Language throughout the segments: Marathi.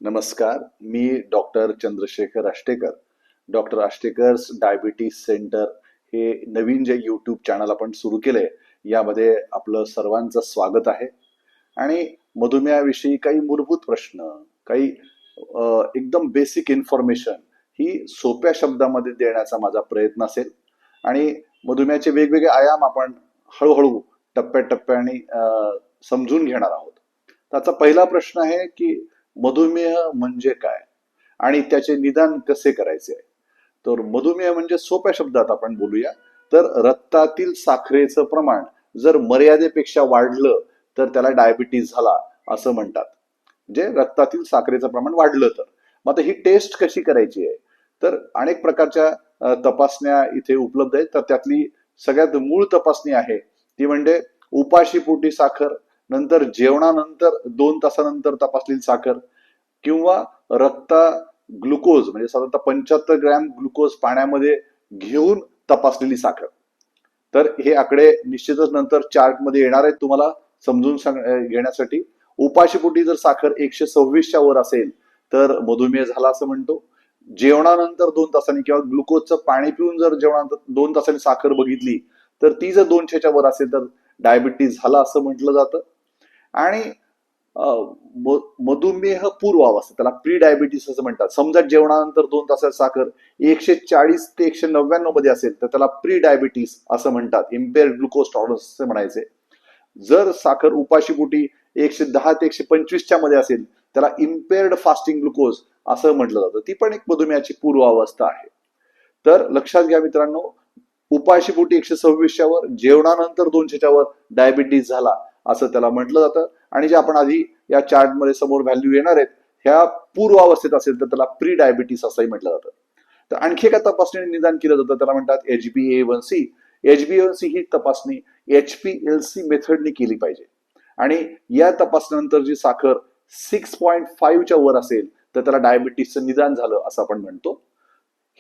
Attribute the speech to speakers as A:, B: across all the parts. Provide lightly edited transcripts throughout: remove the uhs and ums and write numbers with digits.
A: नमस्कार. मी doctor Chandrashekhar Ashtekar. Doctor Ashtekar's diabetes centre हे नवीन जे यूट्यूब चॅनल आपण सुरू केलंय, यामध्ये आपलं सर्वांचं स्वागत आहे. आणि मधुमेहाविषयी काही मूलभूत प्रश्न, काही एकदम बेसिक इन्फॉर्मेशन ही सोप्या शब्दामध्ये देण्याचा माझा प्रयत्न असेल. आणि मधुमेहाचे वेगवेगळे आयाम आपण हळूहळू टप्प्याटप्प्याने समजून घेणार आहोत. त्याचा पहिला प्रश्न आहे की मधुमेह म्हणजे काय आणि त्याचे निदान कसे करायचे. तर मधुमेह म्हणजे सोप्या शब्दात आपण बोलूया तर रक्तातील साखरेचं प्रमाण जर मर्यादेपेक्षा वाढलं तर त्याला डायबिटीज झाला असं म्हणतात. म्हणजे रक्तातील साखरेचं प्रमाण वाढलं तर मग आता ही टेस्ट कशी करायची आहे. तर अनेक प्रकारच्या तपासण्या इथे उपलब्ध आहेत. तर त्यातली सगळ्यात मूळ तपासणी आहे ती म्हणजे उपाशीपोटी साखर, नंतर जेवणानंतर 2 तासानंतर तपासलेली साखर, किंवा रक्ता ग्लुकोज म्हणजे साधारणतः 75 ग्रॅम ग्लुकोज पाण्यामध्ये घेऊन तपासलेली साखर. तर हे आकडे निश्चितच नंतर चार्टमध्ये येणार आहेत तुम्हाला समजून घेण्यासाठी. उपाशीपोटी जर साखर 126च्या वर असेल तर मधुमेह झाला असं म्हणतो. जेवणानंतर 2 तासांनी किंवा ग्लुकोजचं पाणी पिऊन जर जेवणानंतर 2 तासांनी साखर बघितली तर ती जर 200च्या वर असेल तर डायबिटीज झाला असं म्हटलं जातं. आणि मधुमेह पूर्व अवस्था त्याला प्री डायबिटीस असं म्हणतात. समजा जेवणानंतर 2 तासात साखर 140 ते 199 मध्ये असेल तर त्याला प्री डायबिटीस असं म्हणतात. इम्पेअर्ड ग्लुकोज टॉलरन्स असे म्हणायचे. जर साखर उपाशीपोटी 110 ते 125च्या मध्ये असेल त्याला इम्पेअर्ड फास्टिंग ग्लुकोज असं म्हटलं जातं. ती पण एक मधुमेहाची पूर्व अवस्था आहे. तर लक्षात घ्या मित्रांनो, उपाशीपोटी 126च्या वर, जेवणानंतर 200च्या वर डायबिटीज झाला असं त्याला म्हटलं जातं. आणि जे आपण आधी या चार्टमध्ये समोर व्हॅल्यू येणार आहेत ह्या पूर्व अवस्थेत असेल तर त्याला प्री डायबिटीस असंही म्हटलं जातं. तर आणखी एका तपासणीने निदान केलं जातं त्याला म्हणतात HbA1c. HbA1c ही तपासणी HPLC मेथडने केली पाहिजे. आणि या तपासणीनंतर जी साखर 6.5च्या वर असेल तर त्याला डायबिटीसचं निदान झालं असं आपण म्हणतो.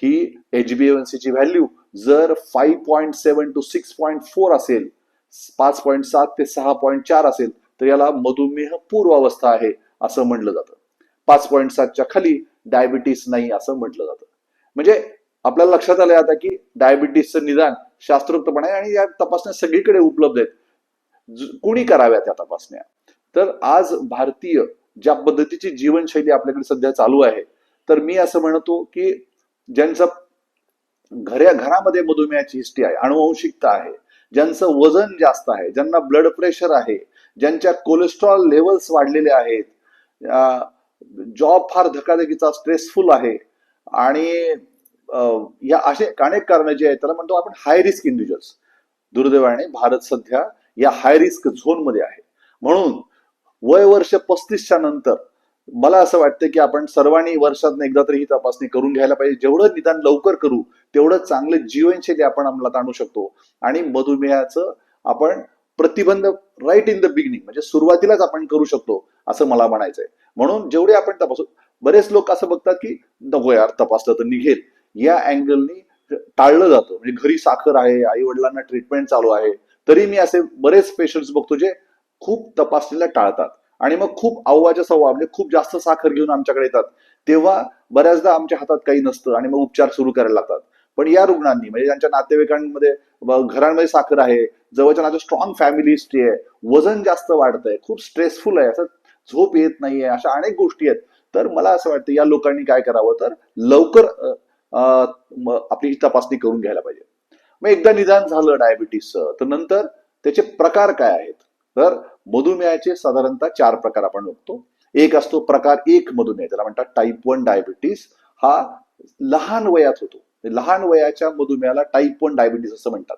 A: ही HbA1c ची व्हॅल्यू जर 5.7 to 6.4 असेल, 5.7 ते 6.4 असेल तर याला मधुमेह पूर्व अवस्था आहे असं म्हटलं जातं. 5.7च्या खाली डायबिटीस नाही असं म्हटलं जातं. म्हणजे आपल्याला लक्षात आलंय आता की डायबिटीसचं निदान शास्त्रोक्तपणे आणि या तपासण्या सगळीकडे उपलब्ध आहेत. कोणी कराव्या त्या तपासण्या. तर आज भारतीय ज्या पद्धतीची जीवनशैली आपल्याकडे सध्या चालू आहे तर मी असं म्हणतो की ज्यांचं घरामध्ये मधुमेहाची हिस्ट्री आहे, अनुवंशिकता आहे, ज्यांचं वजन जास्त आहे, ज्यांना ब्लड प्रेशर आहे, ज्यांच्या कोलेस्ट्रॉल लेवल्स वाढलेले आहेत, जॉब फार धकाधकीचा स्ट्रेसफुल आहे आणि या असे अनेक कारण जे आहेत त्याला म्हणतो आपण हाय रिस्क इंडिव्हिज्युअल्स. दुर्दैवाने भारत सध्या या हाय रिस्क झोन मध्ये आहे. म्हणून वय वर्ष 35च्या नंतर मला असं वाटतं की आपण सर्वांनी वर्षात एकदा तरी ही तपासणी करून घ्यायला पाहिजे. जेवढं निदान लवकर करू तेवढं चांगलं जीवनशैली आपण अंमलात आणू शकतो आणि मधुमेहाचं आपण प्रतिबंध राईट इन द बिगिनिंग म्हणजे सुरुवातीलाच आपण करू शकतो असं मला म्हणायचंय. म्हणून जेवढे आपण तपासू, बरेच लोक असं बघतात की नको यार तपासलं तर निघेल, या अँगलनी टाळलं जातं. म्हणजे घरी साखर आहे, आई वडिलांना ट्रीटमेंट चालू आहे, तरी मी असे बरेच पेशंट्स बघतो जे खूप तपासणीला टाळतात आणि मग खूप अव्वाच्या सव्वा म्हणजे खूप जास्त साखर घेऊन आमच्याकडे येतात. तेव्हा बऱ्याचदा आमच्या हातात काही नसतं आणि मग उपचार सुरू करायला लागतात. पण या रुग्णांनी म्हणजे ज्यांच्या नातेवाईकांमध्ये घरांमध्ये साखर आहे, जवळच्या नाते स्ट्रॉंग फॅमिली हिस्ट्री आहे, वजन जास्त वाढतंय, खूप स्ट्रेसफुल आहे, असं झोप येत नाहीये, अशा अनेक गोष्टी आहेत. तर मला असं वाटतं या लोकांनी काय करावं तर लवकर आपली ही तपासणी करून घ्यायला पाहिजे. मग एकदा निदान झालं डायबिटीसचं तर नंतर त्याचे प्रकार काय आहेत. तर मधुमेहाचे साधारणतः 4 प्रकार आपण बघतो. एक असतो प्रकार 1 मधुमेह, त्याला म्हणतात टाईप 1 डायबिटीस. हा लहान वयात होतो. लहान वयाच्या मधुमेहाला टाईप 1 डायबिटीस असं म्हणतात.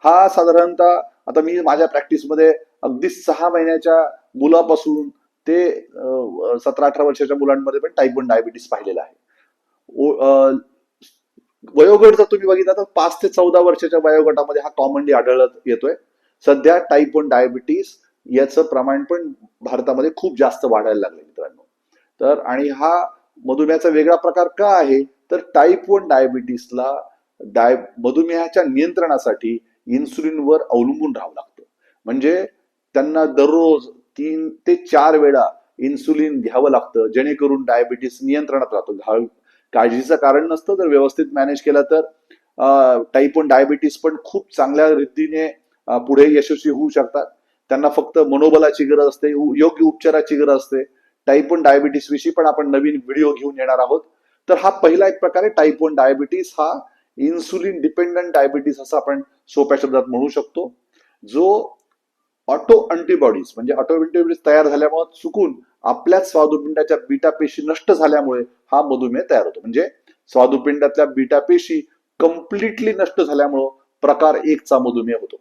A: हा साधारणतः आता मी माझ्या प्रॅक्टिसमध्ये अगदी 6 महिन्याच्या मुलापासून ते 17-18 वर्षाच्या मुलांमध्ये पण टाईप 1 डायबिटीस पाहिलेला आहे. वयोगट जर तुम्ही बघितला तर 5 ते 14 वर्षाच्या वयोगटामध्ये हा कॉमनली आढळत येतोय. सध्या टाईप 1 डायबिटीस याचं प्रमाण पण भारतामध्ये खूप जास्त वाढायला लागले मित्रांनो. तर आणि हा मधुमेहाचा वेगळा प्रकार का आहे तर टाईप 1 डायबिटीसला मधुमेहाच्या नियंत्रणासाठी इन्सुलिनवर अवलंबून राहावं लागतं. म्हणजे त्यांना दररोज 3 ते 4 वेळा इन्सुलिन घ्यावं लागतं, जेणेकरून डायबिटीस नियंत्रणात राहतो. काळजीचं कारण नसतं, जर व्यवस्थित मॅनेज केलं तर टाईप 1 डायबिटीस पण खूप चांगल्या रीतीने पुढे यशस्वी होऊ शकतात. त्यांना फक्त मनोबलाची गरज असते, योग्य उपचाराची गरज असते. टाईप 1 डायबिटीस विषयी पण आपण नवीन व्हिडिओ घेऊन येणार आहोत. तर हा पहिला एक प्रकारे टाईप 1 डायबिटीस हा इन्सुलिन डिपेंडंट डायबिटीस असं आपण सोप्या शब्दात म्हणू शकतो, जो ऑटो अँटीबॉडीज म्हणजे ऑटो अँटीबॉडीज तयार झाल्यामुळे चुकून आपल्याच स्वादुपिंडाच्या बीटा पेशी नष्ट झाल्यामुळे हा मधुमेह तयार होतो. म्हणजे स्वादुपिंडातल्या बीटा पेशी कम्प्लिटली नष्ट झाल्यामुळं प्रकार 1 चा मधुमेह होतो.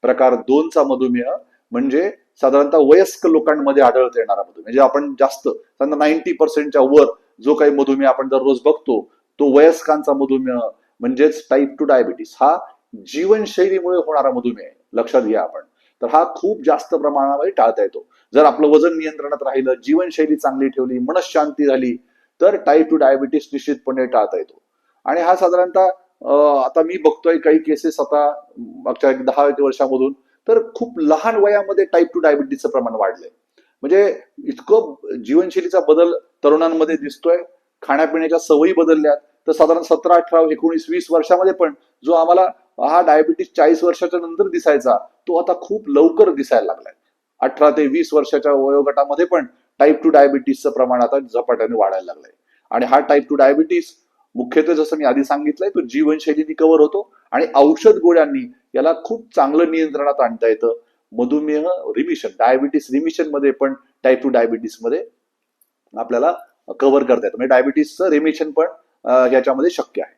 A: प्रकार 2 चा मधुमेह म्हणजे साधारणतः वयस्क लोकांमध्ये आढळता येणारा मधुमेह, म्हणजे आपण जास्त 90% वर जो काही मधुमेह आपण दररोज बघतो तो वयस्कांचा मधुमेह म्हणजेच टाईप 2 डायबिटीस हा जीवनशैलीमुळे होणारा मधुमेह आहे, लक्षात घ्या आपण. तर हा खूप जास्त प्रमाणामध्ये टाळता येतो जर आपलं वजन नियंत्रणात राहिलं, जीवनशैली चांगली ठेवली, मनशांती झाली, तर टाईप 2 डायबिटीस निश्चितपणे टाळता येतो. आणि हा साधारणतः आता मी बघतोय काही केसेस आता मागच्या 10 वर्षामधून, तर खूप लहान वयामध्ये टाईप 2 डायबिटीसचं प्रमाण वाढलंय. म्हणजे इतकं जीवनशैलीचा बदल तरुणांमध्ये दिसतोय, खाण्यापिण्याच्या सवयी बदलल्यात. तर साधारण 17, 18, 19, 20 वर्षामध्ये पण जो आम्हाला हा डायबिटीस 40 वर्षाच्या नंतर दिसायचा, तो आता खूप लवकर दिसायला लागलाय. 18 ते 20 वर्षाच्या वयोगटामध्ये पण टाईप 2 डायबिटीसचं प्रमाण आता झपाट्याने वाढायला लागलंय. आणि हा टाईप 2 डायबिटीस मुख्यत्वे जसं मी आधी सांगितलंय, तो जीवनशैलीने कव्हर होतो आणि औषध गोळ्यांनी याला खूप चांगलं नियंत्रणात आणता येतं. मधुमेह रिमिशन, डायबिटीस रिमिशन मध्ये पण टाईप 2 डायबिटीस मध्ये आपल्याला कव्हर करता येतं. म्हणजे डायबिटीसचं रिमिशन पण याच्यामध्ये शक्य आहे.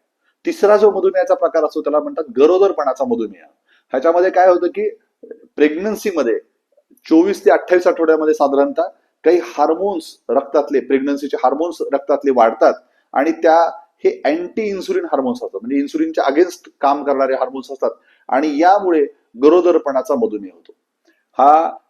A: तिसरा जो मधुमेहाचा प्रकार असतो त्याला म्हणतात गरोदरपणाचा मधुमेह. ह्याच्यामध्ये काय होतं की प्रेग्नन्सीमध्ये 24 ते 28 आठवड्यामध्ये साधारणतः काही हार्मोन्स रक्तातले, प्रेग्नन्सीचे हार्मोन्स रक्तातले वाढतात आणि हे अँटी इन्सुलिन हार्मोन्स असतात, म्हणजे इन्सुलिनच्या अगेन्स्ट काम करणारे हार्मोन्स असतात आणि यामुळे गरोदरपणाचा मधुमेह होतो.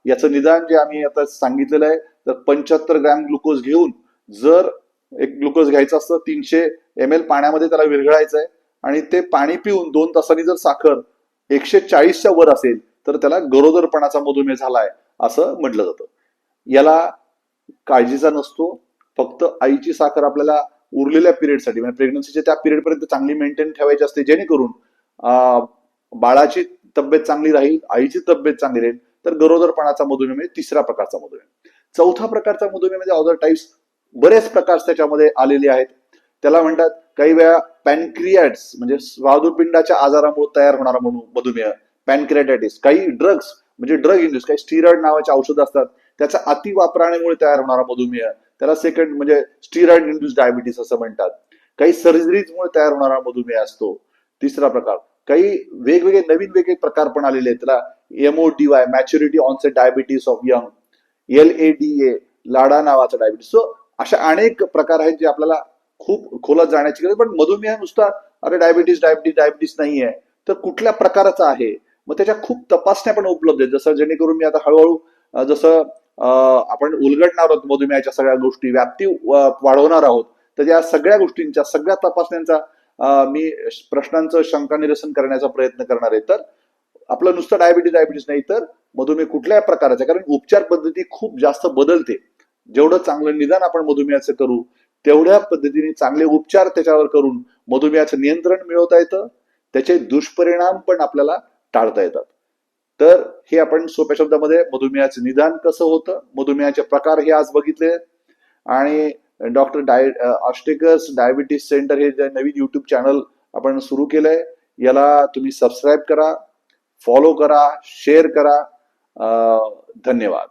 A: याचं निदान जे आम्ही आता सांगितलेलं आहे, तर 75 ग्रॅम ग्लुकोज घेऊन, जर एक ग्लुकोज घ्यायचं असतं 300 ml पाण्यामध्ये त्याला विरघळायचं आहे आणि ते पाणी पिऊन 2 तासांनी जर साखर 140च्या वर असेल तर त्याला गरोदरपणाचा मधुमेह झालाय असं म्हटलं जातं. याला काळजीचा नसतो, फक्त आईची साखर आपल्याला उरलेल्या पिरियडसाठी म्हणजे प्रेग्नन्सीच्या त्या पिरियडपर्यंत चांगली मेंटेन ठेवायची असते, जेणेकरून बाळाची तब्येत चांगली राहील, आईची तब्येत चांगली राहील. तर गरोदरपणाचा मधुमेह म्हणजे तिसरा प्रकारचा मधुमेह. चौथा प्रकारचा मधुमेह म्हणजे अदर टाइप्स, बरेच प्रकार त्याच्यामध्ये आलेले आहेत. त्याला म्हणतात काही वेळा पॅनक्रियाट्स म्हणजे स्वादुपिंडाच्या आजारामुळे तयार होणारा मधुमेह, पॅनक्रियाटायटिस. काही ड्रग्स म्हणजे ड्रग इंड्यूस, काही स्टिरॉइड नावाचे औषध असतात, त्याच्या अति वापरामुळे तयार होणारा मधुमेह, त्याला सेकंड म्हणजे स्टिरॉइड इंड्यूस डायबिटीस असं म्हणतात. काही सर्जरीजमुळे तयार होणारा मधुमेह असतो, तिसरा प्रकार. काही वेगवेगळे नवीन वेगळे प्रकार पण आलेले आहेत. त्याला MODY, maturity onset diabetes of young, LADA, LADA नावाचा डायबिटीस. सो अशा अनेक प्रकार आहेत जे आपल्याला खूप खोलात जाण्याची गरज. पण मधुमेह नुसता अरे डायबिटीस डायबिटीस डायबिटीस नाहीये, तर कुठल्या प्रकाराचा आहे, मग त्याच्या खूप तपासण्या पण उपलब्ध आहेत. जसं जेणेकरून मी आता हळूहळू जसं आपण उलगडणार आहोत मधुमेहाच्या सगळ्या गोष्टी, व्याप्ती वाढवणार आहोत, तर या सगळ्या गोष्टींच्या सगळ्या तपासण्यांचा मी प्रश्नांचं शंका निरसन करण्याचा प्रयत्न करणार आहे. तर आपलं नुसतं डायबिटीस नाही, तर मधुमेह कुठल्या प्रकाराचा, कारण उपचार पद्धती खूप जास्त बदलते. जेवढं चांगलं निदान आपण मधुमेहाचं करू, तेवढ्या पद्धतीने चांगले उपचार त्याच्यावर करून मधुमेहाचं नियंत्रण मिळवता येतं, त्याचे दुष्परिणाम पण आपल्याला टाळता येतात. तर हे आपण सोप्या शब्दामध्ये मधुमेहाचं निदान कसं होतं, मधुमेहाचे प्रकार हे आज बघितले. आणि डॉक्टर ऑस्टेकर्स डायबिटीस सेंटर हे जे नवीन युट्यूब चॅनल आपण सुरू केलंय, याला तुम्ही सबस्क्राईब करा, फॉलो करा, शेअर करा. धन्यवाद.